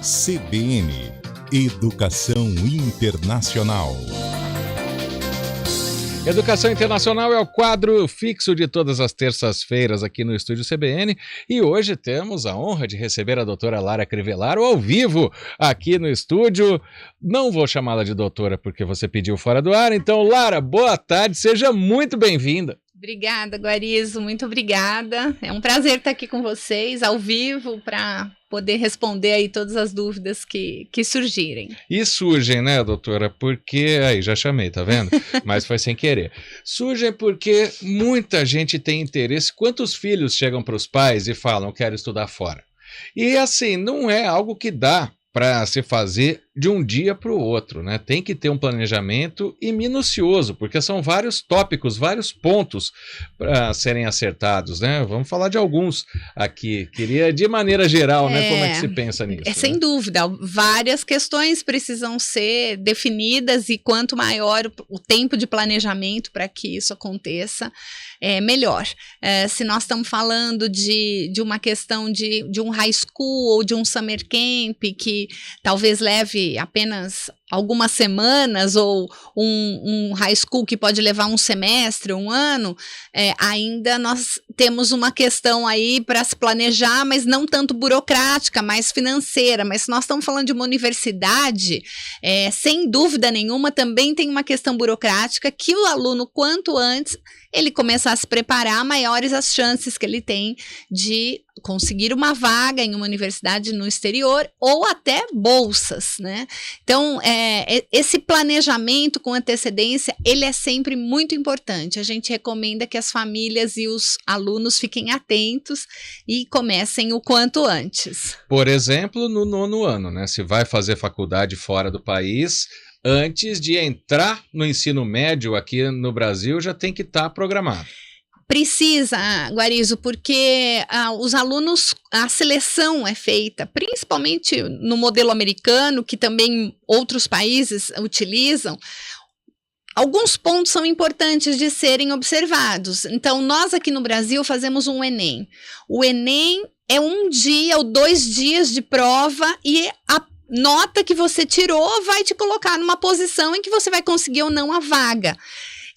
CBN Educação Internacional. Educação Internacional é o quadro fixo de todas as terças-feiras aqui no Estúdio CBN e hoje temos a honra de receber a doutora Lara Crivellaro ao vivo aqui no estúdio. Não vou chamá-la de doutora porque você pediu fora do ar, então Lara, boa tarde, seja muito bem-vinda. Obrigada, Guarizo, muito obrigada. É um prazer estar aqui com vocês, ao vivo, para poder responder aí todas as dúvidas que surgirem. E surgem, né, doutora? Porque, aí, já chamei, tá vendo? Mas foi sem querer. Surgem porque muita gente tem interesse. Quantos filhos chegam para os pais e falam, quero estudar fora? E, assim, não é algo que dá para se fazer de um dia para o outro, né? Tem que ter um planejamento e minucioso, porque são vários tópicos, vários pontos para serem acertados, né? Vamos falar de alguns aqui. Queria, de maneira geral, né? Como é que se pensa nisso? Sem dúvida, várias questões precisam ser definidas e quanto maior o tempo de planejamento para que isso aconteça, melhor. Se nós estamos falando de uma questão de um high school ou de um summer camp que talvez leve apenas algumas semanas ou um high school que pode levar um semestre, um ano, ainda nós temos uma questão aí para se planejar, mas não tanto burocrática, mais financeira. Mas se nós estamos falando de uma universidade, sem dúvida nenhuma, também tem uma questão burocrática que o aluno, quanto antes ele começar a se preparar, maiores as chances que ele tem de conseguir uma vaga em uma universidade no exterior ou até bolsas, né? Então, esse planejamento com antecedência, ele é sempre muito importante. A gente recomenda que as famílias e os alunos fiquem atentos e comecem o quanto antes. Por exemplo, no 9º ano, né? Se vai fazer faculdade fora do país, antes de entrar no ensino médio aqui no Brasil, já tem que estar programado. Precisa, Guarizo, porque os alunos, a seleção é feita, principalmente no modelo americano, que também outros países utilizam. Alguns pontos são importantes de serem observados. Então, nós aqui no Brasil fazemos um Enem. O Enem é 1 dia ou 2 dias de prova e a nota que você tirou vai te colocar numa posição em que você vai conseguir ou não a vaga.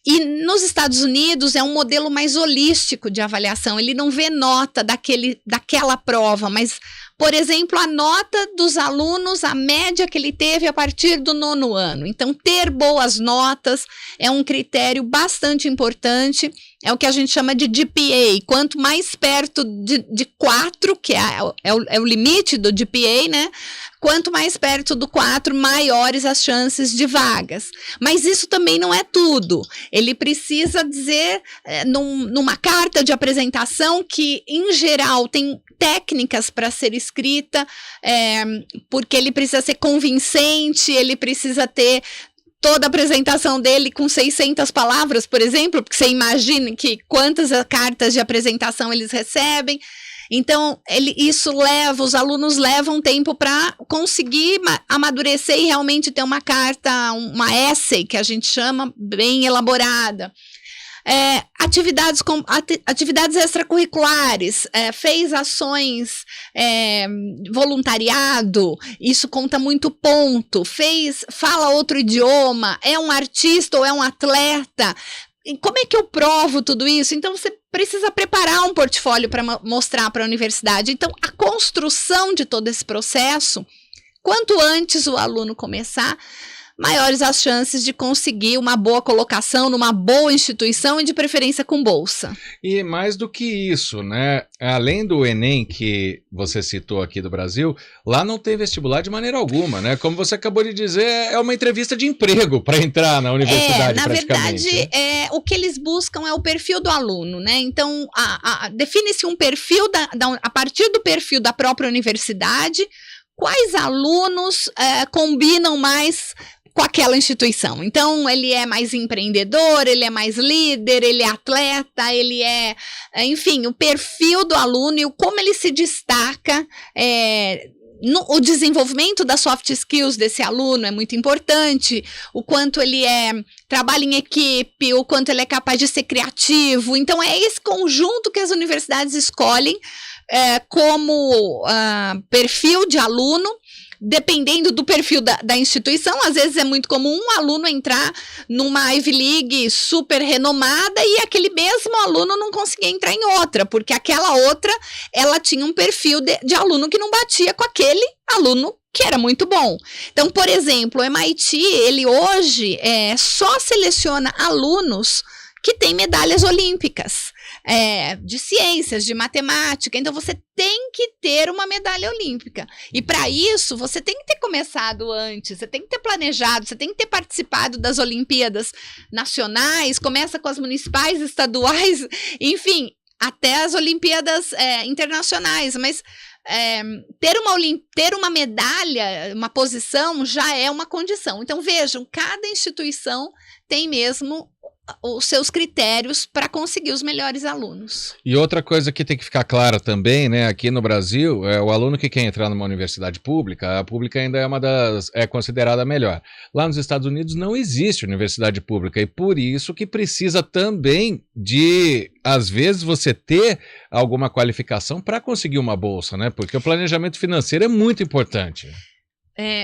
E nos Estados Unidos é um modelo mais holístico de avaliação, ele não vê nota daquela prova, mas, por exemplo, a nota dos alunos, a média que ele teve a partir do 9º ano. Então, ter boas notas é um critério bastante importante, é o que a gente chama de GPA, quanto mais perto de 4, que é o limite do GPA, né? Quanto mais perto do 4, maiores as chances de vagas. Mas isso também não é tudo. Ele precisa dizer, numa carta de apresentação, que, em geral, tem técnicas para ser escrita, porque ele precisa ser convincente, ele precisa ter toda a apresentação dele com 600 palavras, por exemplo, porque você imagina que quantas cartas de apresentação eles recebem. Então, os alunos levam tempo para conseguir amadurecer e realmente ter uma carta, uma essay, que a gente chama, bem elaborada. Atividades extracurriculares, fez ações, voluntariado, isso conta muito ponto, fala outro idioma, é um artista ou é um atleta. E como é que eu provo tudo isso? Então, você precisa preparar um portfólio para mostrar para a universidade. Então, a construção de todo esse processo, quanto antes o aluno começar, maiores as chances de conseguir uma boa colocação numa boa instituição e de preferência com bolsa. E mais do que isso, né? Além do Enem que você citou aqui do Brasil, lá não tem vestibular de maneira alguma, né? Como você acabou de dizer, é uma entrevista de emprego para entrar na universidade, na praticamente. Verdade, o que eles buscam é o perfil do aluno, né? Então, define-se um perfil a partir do perfil da própria universidade, quais alunos combinam mais com aquela instituição. Então, ele é mais empreendedor, ele é mais líder, ele é atleta, ele enfim, o perfil do aluno e como ele se destaca, o desenvolvimento das soft skills desse aluno é muito importante, o quanto ele trabalha em equipe, o quanto ele é capaz de ser criativo. Então, é esse conjunto que as universidades escolhem como perfil de aluno, dependendo do perfil da instituição, às vezes é muito comum um aluno entrar numa Ivy League super renomada e aquele mesmo aluno não conseguir entrar em outra, porque aquela outra, ela tinha um perfil de aluno que não batia com aquele aluno que era muito bom. Então, por exemplo, o MIT, ele hoje só seleciona alunos que têm medalhas olímpicas, de ciências, de matemática. Então, você tem que ter uma medalha olímpica. E para isso, você tem que ter começado antes, você tem que ter planejado, você tem que ter participado das Olimpíadas nacionais, começa com as municipais, estaduais, enfim, até as Olimpíadas internacionais. Mas ter uma medalha, uma posição, já é uma condição. Então, vejam, cada instituição tem mesmo os seus critérios para conseguir os melhores alunos. E outra coisa que tem que ficar clara também, né, aqui no Brasil, o aluno que quer entrar numa universidade pública, a pública ainda é considerada a melhor. Lá nos Estados Unidos não existe universidade pública e por isso que precisa também de, às vezes, você ter alguma qualificação para conseguir uma bolsa, né? Porque o planejamento financeiro é muito importante.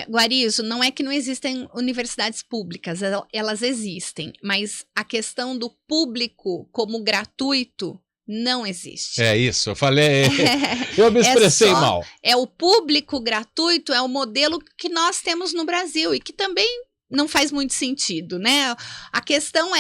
Guarizo, não é que não existem universidades públicas, elas existem, mas a questão do público como gratuito não existe. É isso, eu falei, eu me expressei mal. O público gratuito é o modelo que nós temos no Brasil e que também não faz muito sentido, né? A questão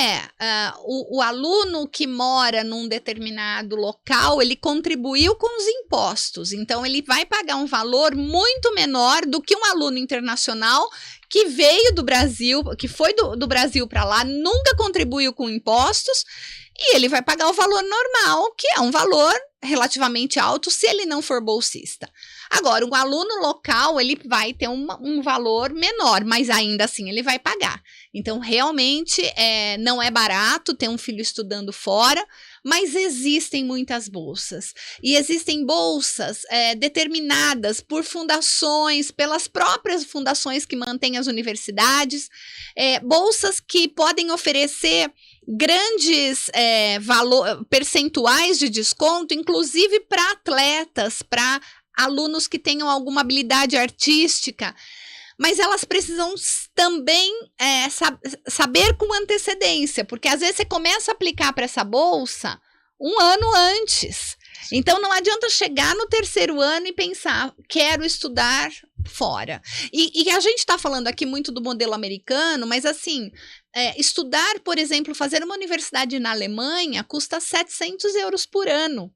o aluno que mora num determinado local, ele contribuiu com os impostos, então ele vai pagar um valor muito menor do que um aluno internacional que veio do Brasil, que foi do Brasil para lá, nunca contribuiu com impostos, e ele vai pagar o valor normal, que é um valor relativamente alto se ele não for bolsista. Agora, um aluno local, ele vai ter um valor menor, mas ainda assim ele vai pagar. Então, realmente, não é barato ter um filho estudando fora, mas existem muitas bolsas. E existem bolsas determinadas por fundações, pelas próprias fundações que mantêm as universidades, bolsas que podem oferecer grandes percentuais de desconto, inclusive para atletas, para alunos que tenham alguma habilidade artística, mas elas precisam também saber com antecedência, porque às vezes você começa a aplicar para essa bolsa um ano antes. Então não adianta chegar no terceiro ano e pensar, quero estudar fora. E a gente está falando aqui muito do modelo americano, mas assim, estudar, por exemplo, fazer uma universidade na Alemanha custa 700 euros por ano.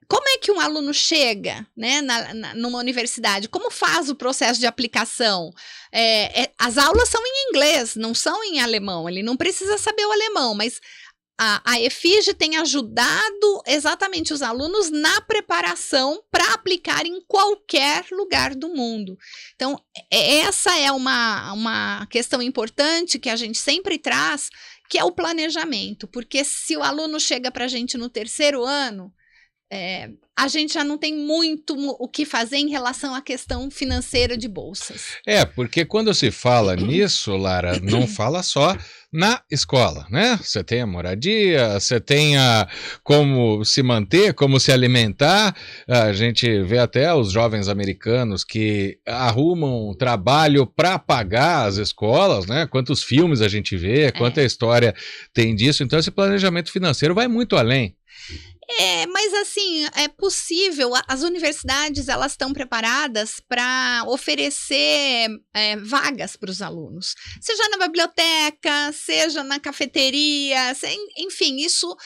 Como é que um aluno chega, né, numa universidade? Como faz o processo de aplicação? As aulas são em inglês, não são em alemão. Ele não precisa saber o alemão, mas a EFIG tem ajudado exatamente os alunos na preparação para aplicar em qualquer lugar do mundo. Então, essa é uma questão importante que a gente sempre traz, que é o planejamento. Porque se o aluno chega para a gente no terceiro ano, a gente já não tem muito o que fazer em relação à questão financeira de bolsas. Porque quando se fala nisso, Lara, não fala só na escola, né? Você tem a moradia, você tem como se manter, como se alimentar. A gente vê até os jovens americanos que arrumam trabalho para pagar as escolas, né? Quantos filmes a gente vê, quanta história tem disso. Então esse planejamento financeiro vai muito além. Mas assim, é possível, as universidades, elas estão preparadas para oferecer vagas para os alunos, seja na biblioteca, seja na cafeteria, enfim, isso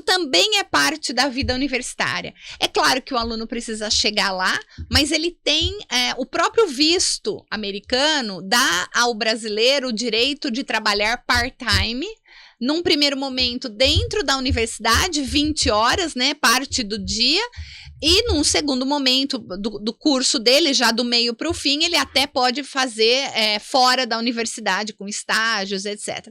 também é parte da vida universitária. É claro que o aluno precisa chegar lá, mas ele tem o próprio visto americano, dá ao brasileiro o direito de trabalhar part-time, num primeiro momento dentro da universidade, 20 horas, né, parte do dia, e num segundo momento do curso dele, já do meio para o fim, ele até pode fazer fora da universidade, com estágios, etc.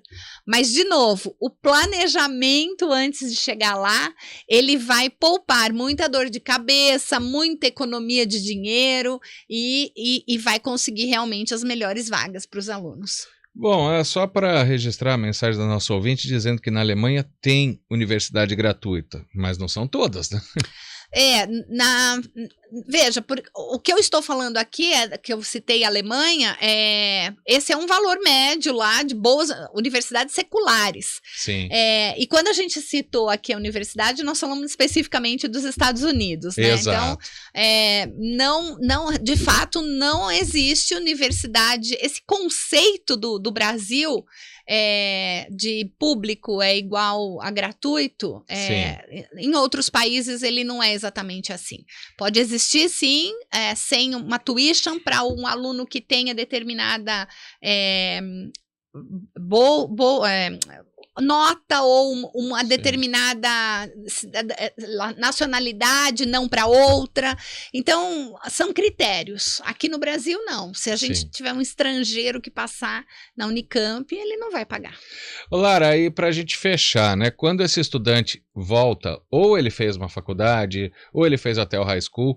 Mas, de novo, o planejamento antes de chegar lá, ele vai poupar muita dor de cabeça, muita economia de dinheiro e vai conseguir realmente as melhores vagas para os alunos. Bom, é só para registrar a mensagem da nossa ouvinte dizendo que na Alemanha tem universidade gratuita, mas não são todas, né? Veja, o que eu estou falando aqui, que eu citei a Alemanha, esse é um valor médio lá de boas universidades seculares. Sim. E quando a gente citou aqui a universidade, nós falamos especificamente dos Estados Unidos, né? Exato. Então, de fato, não existe universidade, esse conceito do Brasil de público é igual a gratuito, em outros países ele não é exatamente assim. Pode existir, sim, sem uma tuition para um aluno que tenha determinada nota ou uma determinada nacionalidade, não para outra. Então, são critérios. Aqui no Brasil, não. Se a gente tiver um estrangeiro que passar na Unicamp, ele não vai pagar. Lara, aí para a gente fechar, né? Quando esse estudante volta, ou ele fez uma faculdade, ou ele fez até o high school,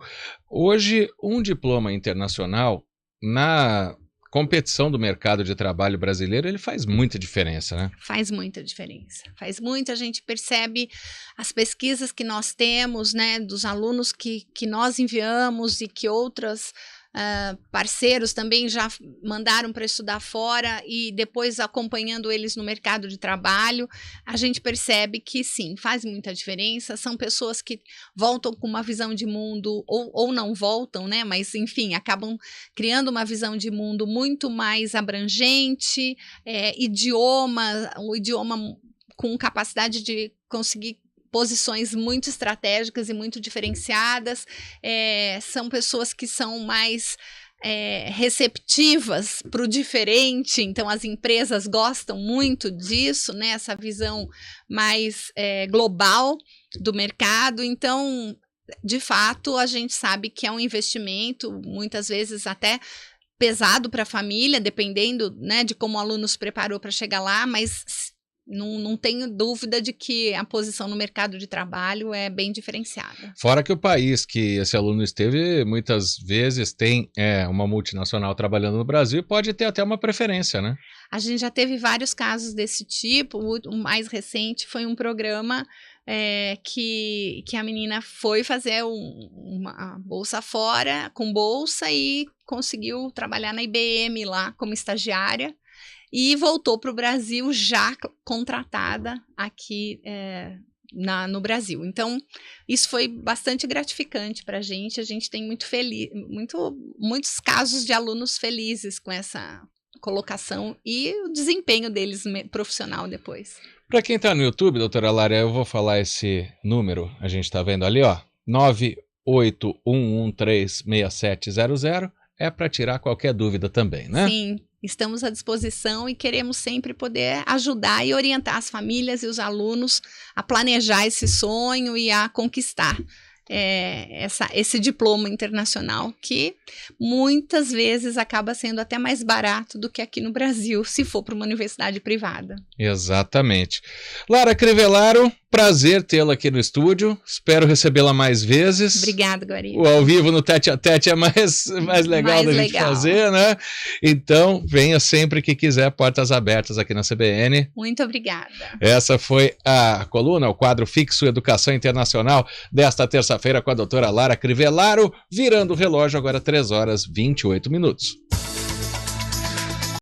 hoje um diploma internacional na competição do mercado de trabalho brasileiro, ele faz muita diferença, né? Faz muita diferença. Faz muito, a gente percebe as pesquisas que nós temos, né, dos alunos que nós enviamos e que outras parceiros também já mandaram para estudar fora e depois acompanhando eles no mercado de trabalho, a gente percebe que sim, faz muita diferença. São pessoas que voltam com uma visão de mundo ou não voltam, né? Mas enfim, acabam criando uma visão de mundo muito mais abrangente, o idioma com capacidade de conseguir posições muito estratégicas e muito diferenciadas, são pessoas que são mais receptivas para o diferente, então as empresas gostam muito disso, né? Essa visão mais global do mercado. Então, de fato, a gente sabe que é um investimento, muitas vezes até pesado para a família, dependendo, né, de como o aluno se preparou para chegar lá, mas não tenho dúvida de que a posição no mercado de trabalho é bem diferenciada. Fora que o país que esse aluno esteve, muitas vezes tem uma multinacional trabalhando no Brasil e pode ter até uma preferência, né? A gente já teve vários casos desse tipo. O mais recente foi um programa que a menina foi fazer uma bolsa fora, com bolsa, e conseguiu trabalhar na IBM lá como estagiária. E voltou para o Brasil já contratada aqui no Brasil. Então, isso foi bastante gratificante para a gente. A gente tem muitos casos de alunos felizes com essa colocação e o desempenho deles profissional depois. Para quem está no YouTube, doutora Lara, eu vou falar esse número, a gente está vendo ali, ó, 981136700, é para tirar qualquer dúvida também, né? Sim. Estamos à disposição e queremos sempre poder ajudar e orientar as famílias e os alunos a planejar esse sonho e a conquistar esse diploma internacional, que muitas vezes acaba sendo até mais barato do que aqui no Brasil, se for para uma universidade privada. Exatamente. Lara Crivellaro, prazer tê-la aqui no estúdio, espero recebê-la mais vezes. Obrigada, Guari. O ao vivo no tete a tete é mais legal da gente fazer, né? Então, venha sempre que quiser, portas abertas aqui na CBN. Muito obrigada. Essa foi a coluna, o quadro fixo Educação Internacional desta terça-feira com a doutora Lara Crivellaro, virando o relógio agora 3h28.